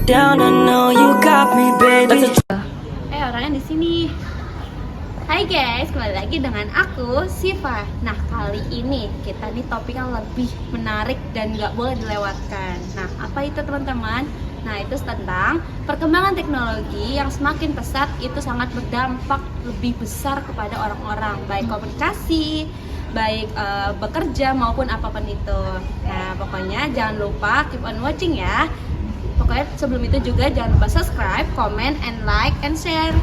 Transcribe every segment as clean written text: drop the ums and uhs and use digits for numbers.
down, I know you got me, baby. Orangnya di sini. Hai guys, kembali lagi dengan aku Siva. Nah, kali ini kita nih topik yang lebih menarik dan nggak boleh dilewatkan. Nah, apa itu teman-teman? Nah, itu tentang perkembangan teknologi yang semakin pesat itu sangat berdampak lebih besar kepada orang-orang, baik komunikasi, baik bekerja maupun apapun itu. Nah, pokoknya jangan lupa keep on watching ya. Pokoknya sebelum itu juga jangan lupa subscribe, comment, and like, and share.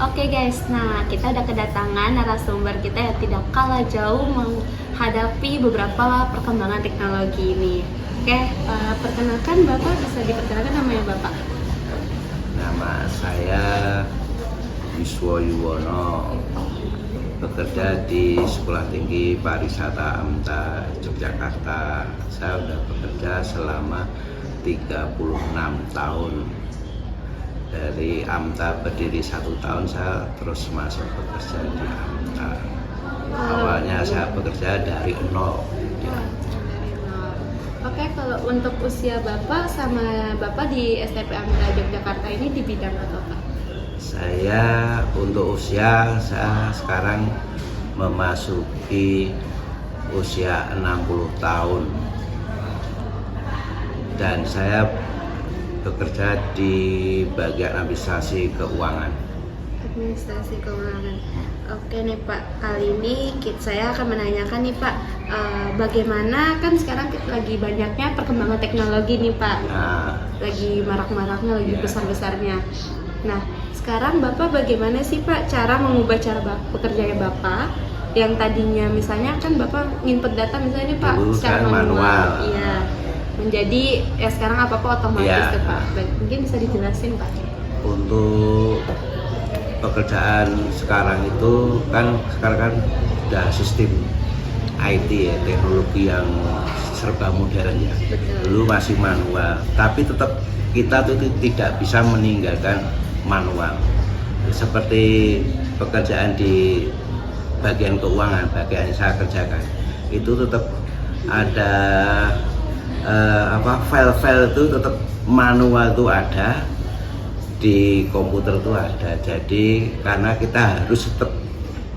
Oke guys, nah kita udah kedatangan narasumber kita yang tidak kalah jauh menghadapi beberapa perkembangan teknologi ini. Oke, perkenalkan Bapak, bisa diperkenalkan namanya Bapak? Nama saya Wiswo Yuwono, bekerja di Sekolah Tinggi Pariwisata AMTA Yogyakarta. Saya sudah bekerja selama 36 tahun. Dari AMTA berdiri 1 tahun, saya terus masuk bekerja di AMTA. Awalnya saya bekerja dari nol. Ya. Oke, kalau untuk usia Bapak sama Bapak di STP AMTA Yogyakarta ini di bidang apa Pak? Saya untuk usia, saya sekarang memasuki usia 60 tahun. Dan saya bekerja di bagian administrasi keuangan. Administrasi keuangan. Oke nih Pak, kali ini saya akan menanyakan nih Pak, bagaimana kan sekarang lagi banyaknya perkembangan teknologi nih Pak, lagi marak-maraknya, lagi besar-besarnya. Nah, sekarang Bapak bagaimana sih Pak cara mengubah cara bekerjanya Bapak yang tadinya misalnya kan Bapak nginput data misalnya nih Pak secara manual. Iya. Menjadi ya sekarang apa-apa otomatis tuh Pak. Mungkin bisa dijelasin Pak. Untuk pekerjaan sekarang itu kan udah sistem IT ya, teknologi yang serba modern ya. Betul. Dulu masih manual, tapi tetap kita tuh tidak bisa meninggalkan manual. Seperti pekerjaan di bagian keuangan, bagian yang saya kerjakan, itu tetap ada file-file itu tetap manual itu ada, di komputer itu ada. Jadi karena kita harus tetap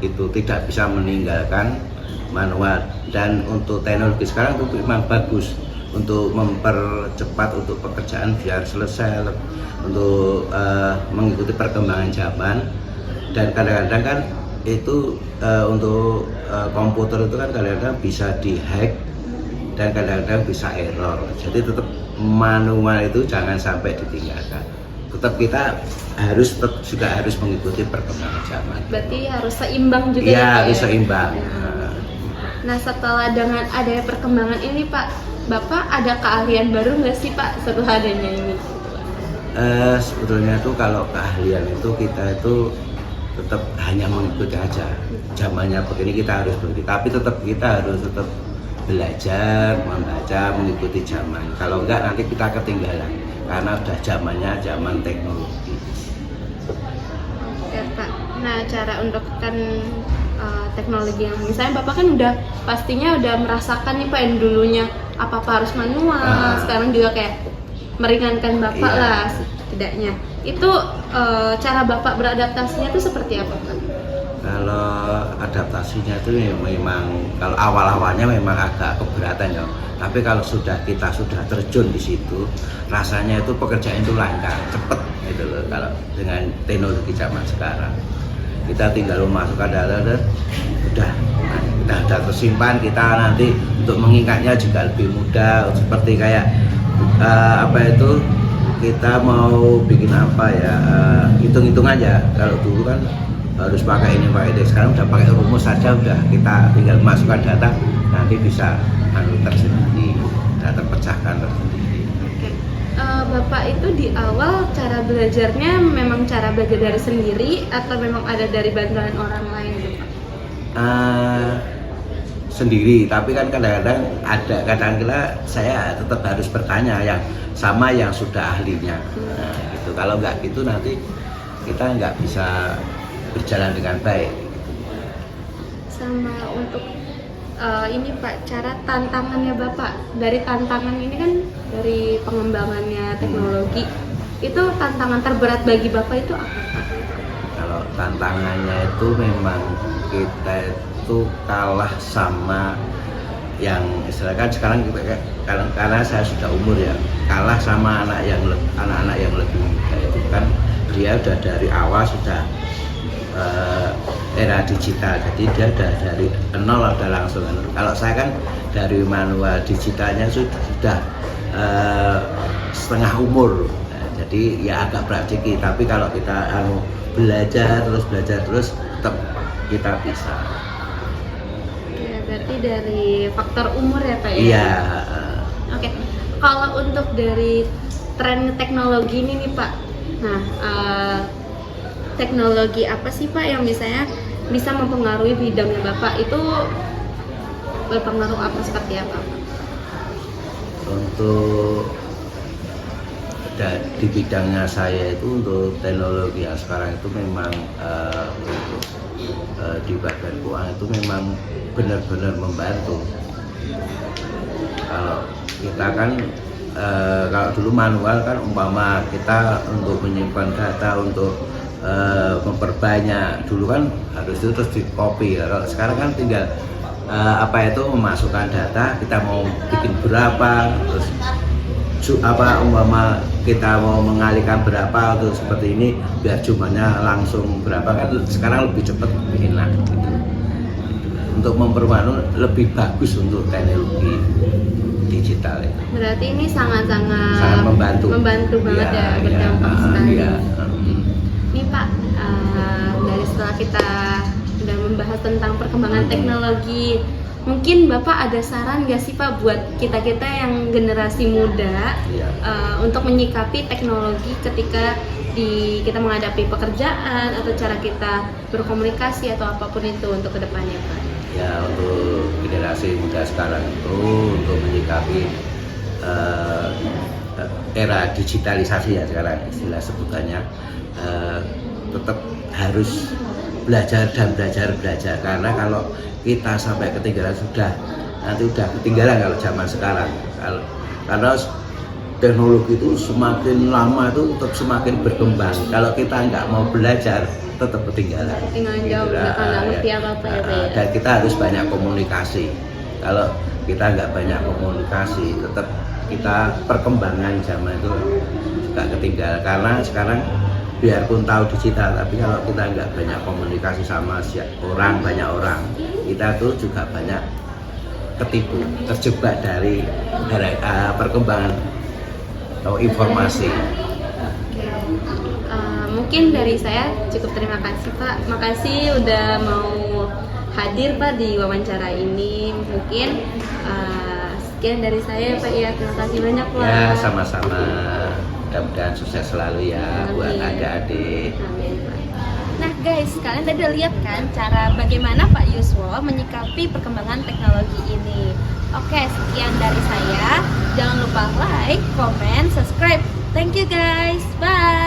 itu tidak bisa meninggalkan manual. Dan untuk teknologi sekarang itu memang bagus untuk mempercepat untuk pekerjaan biar selesai, untuk mengikuti perkembangan zaman. Dan kadang-kadang kan itu untuk komputer itu kan kadang-kadang bisa dihack dan kadang-kadang bisa error. Jadi tetap manual itu jangan sampai ditinggalkan. Tetap kita juga harus mengikuti perkembangan zaman. Berarti harus seimbang juga ya, Pak, harus seimbang. Nah, setelah dengan adanya perkembangan ini Pak, Bapak ada keahlian baru nggak sih Pak setelah adanya ini? Sebetulnya tuh kalau keahlian itu kita itu tetap hanya mengikuti aja. Zamannya begini kita harus berhenti, tapi tetap kita harus tetap belajar, membaca, mengikuti zaman. Kalau enggak nanti kita ketinggalan karena udah zamannya zaman teknologi. Oke Pak. Nah, cara untuk kan teknologi yang misalnya Bapak kan udah pastinya udah merasakan nih Pak yang dulunya apa-apa harus manual, sekarang juga kayak meringankan Bapak lah setidaknya. Itu cara Bapak beradaptasinya itu seperti apa Pak? Kalau adaptasinya itu memang kalau awal-awalnya memang agak keberatan ya. Tapi kalau kita sudah terjun di situ, rasanya itu pekerjaan itu lancar, cepet gitu loh. Kalau dengan teknologi zaman sekarang, kita tinggal memasukkan data, udah tersimpan. Kita nanti untuk mengingatnya juga lebih mudah. Seperti kayak kita mau bikin apa ya, hitung-hitung aja. Kalau dulu kan harus pakai ini pakai itu, sekarang udah pakai rumus saja, udah kita tinggal masukkan data, nanti bisa tersendiri, data terpecahkan tersendiri. Oke. Bapak itu di awal cara belajarnya memang cara belajar dari sendiri atau memang ada dari bantuan orang lain gitu Pak? Sendiri, tapi kan kadang-kadang saya tetap harus bertanya yang sama yang sudah ahlinya. Nah, gitu. Kalau nggak gitu nanti kita nggak bisa berjalan dengan baik. Sama untuk ini Pak, cara tantangannya Bapak dari tantangan ini kan dari pengembangannya teknologi itu tantangan terberat bagi Bapak itu apa Pak? Kalau tantangannya itu memang kita itu kalah sama yang istilahnya kan sekarang kita karena saya sudah umur ya, kalah sama anak-anak yang lebih muda itu kan dia udah dari awal sudah era digital, jadi dia udah dari nol udah langsung. Kalau saya kan dari manual digitalnya sudah setengah umur, jadi ya agak berat dikit, tapi kalau kita belajar terus tetap kita bisa. Ya, berarti dari faktor umur ya Pak ya? Iya. Oke, kalau untuk dari tren teknologi ini nih Pak, nah teknologi apa sih Pak yang misalnya bisa mempengaruhi bidangnya Bapak itu berpengaruh apa seperti apa Pak? Untuk di bidangnya saya itu untuk teknologi yang sekarang itu memang untuk di bagian keuangan itu memang benar-benar membantu. Kalau kita kan kalau dulu manual kan umpama kita untuk menyimpan data untuk memperbanyak dulu kan harus itu terus di copy. Kalau sekarang kan tinggal memasukkan data, kita mau bikin berapa, terus umpama kita mau mengalihkan berapa untuk seperti ini biar jumlahnya langsung berapa kan sekarang lebih cepat, lebih enak gitu. Untuk memperbarui lebih bagus untuk teknologi digital itu. Berarti ini sangat membantu banget ya, berdampak sekali. Ya. Ini Pak, dari setelah kita udah membahas tentang perkembangan teknologi, mungkin Bapak ada saran nggak sih Pak buat kita-kita yang generasi muda untuk menyikapi teknologi ketika kita menghadapi pekerjaan atau cara kita berkomunikasi atau apapun itu untuk kedepannya Pak? Ya, untuk generasi muda sekarang itu untuk menyikapi era digitalisasi ya sekarang istilah sebutannya, tetap harus belajar karena kalau kita sampai ketinggalan nanti udah ketinggalan kalau zaman sekarang. Karena teknologi itu semakin lama itu tetap semakin berkembang. Kalau kita nggak mau belajar tetap ketinggalan. Ketinggalan jauh, nggak ngerti apa-apa ya Pak ya. Dan kita harus banyak komunikasi. Kalau kita nggak banyak komunikasi, tetap kita perkembangan zaman itu nggak ketinggalan. Karena sekarang biarpun tahu digital, tapi kalau kita nggak banyak komunikasi sama banyak orang, kita tuh juga banyak ketipu, terjebak dari perkembangan atau informasi. Mungkin dari saya cukup, terima kasih Pak. Makasih udah mau hadir Pak di wawancara ini. Mungkin sekian dari saya Pak ya. Terima kasih banyak Pak. Ya, sama-sama. Mudah-mudahan sukses selalu ya. Amin. Buat adik-adik. Amin Pak. Nah guys, kalian tadi udah lihat kan cara bagaimana Pak Yuswo menyikapi perkembangan teknologi ini. Oke, sekian dari saya. Jangan lupa like, comment, subscribe. Thank you guys. Bye.